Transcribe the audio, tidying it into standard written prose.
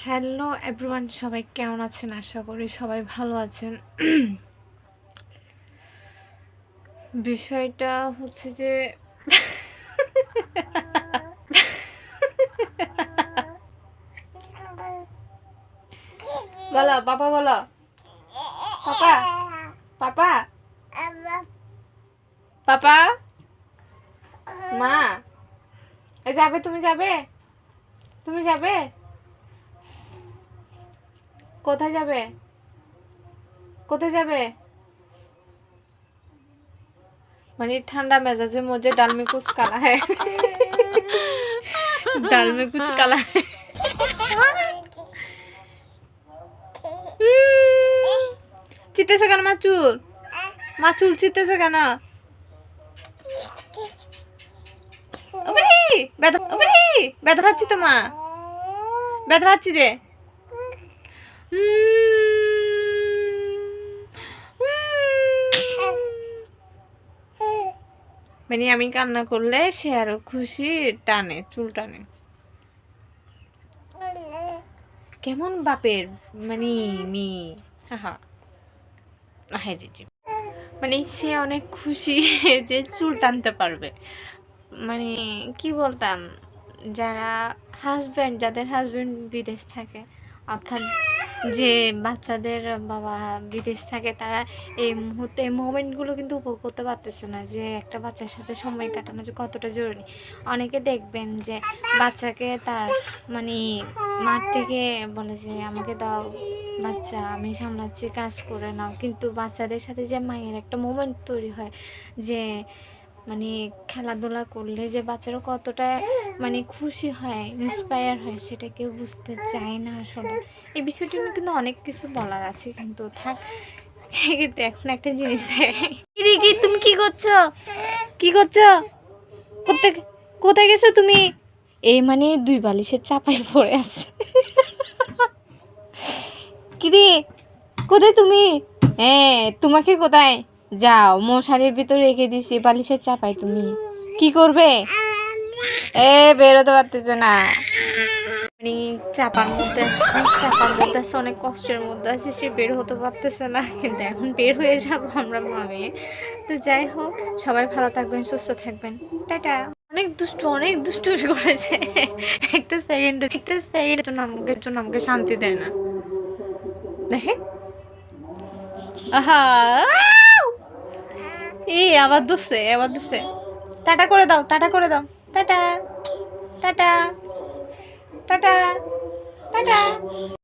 Hello everyone, সবাই কেমন আছেন? আশা করি সবাই ভালো আছেন। বিষয়টা হচ্ছে যে বলো পাপা, বলো পাপা, পাপা, পাপা, মা যাবে, তুমি যাবে, তুমি যাবে, কোথায় যাবে, কোথায় যাবে? মানে ठंडा मेजाज मुझे दाल में कुछ काला है। दाल में कुछ काला है। চিতেছো কেন মাচুল? মাচুল চিতেছো কেন? ব্যথা পাচ্ছি তো মা, ব্যথা পাচ্ছি রে। মানে আমি কান্না করলে সে আরো খুশি, টানে, চুল টানে। কেমন বাপের মানে মি, হা মানে সে অনেক খুশি যে চুল টানতে পারবে। মানে কি বলতাম, যাদের হাজবেন্ড বিদেশ থাকে, অর্থাৎ যে বাচ্চাদের বাবা বিদেশ থাকে, তারা এই মুহূর্তে এই মোমেন্টগুলো কিন্তু উপভোগ করতে পারতেছে না, যে একটা বাচ্চার সাথে সময় কাটানো যে কতটা জরুরি। অনেকে দেখবেন যে বাচ্চাকে তার মানে মাঠ থেকে বলে যে আমাকে দাও বাচ্চা, আমি সামলাচ্ছি, কাজ করে নাও, কিন্তু বাচ্চাদের সাথে যে মায়ের একটা মোমেন্ট তৈরি হয়, যে মানে খেলাধুলা করলে যে বাচ্চারা কতটা মানে খুশি হয়, ইন্সপায়ার হয়, সেটা কেউ বুঝতে চায় না আসলে। এই বিষয়টি নিয়ে কিন্তু অনেক কিছু বলার আছে, কিন্তু থাক। কিন্তু এখন একটা জিনিস, কি তুমি কি করছো, কি করছো, কোথায় কোথায় গেছো তুমি? এই মানে দুই বালিশের চাপায় পড়ে আছে। কিরে কোথায় তুমি? হ্যাঁ তোমাকে কোথায়? যাও, মশারির ভিতরে রেখে দিছি, বালিশের চাপাই। তুমি কি করবে? বেরোতে পারতেছে না, মানে চাপার মধ্যে আছে, অনেক কষ্টের মধ্যে আছে, সে বের হতে পারতেছে না, কিন্তু এখন বের হয়ে যাবো আমরা মামি। তো যাই হোক, সবাই ভালো থাকবেন, সুস্থ থাকবেন, টাটা। অনেক দুষ্টু করেছে। একটা সেকেন্ড আমাকে শান্তি দেয় না, দেখে। আহা, এই আবার দুসছে। টাটা করে দাও, টাটা করে দাও, টাটা, টাটা, টাটা, টাটা।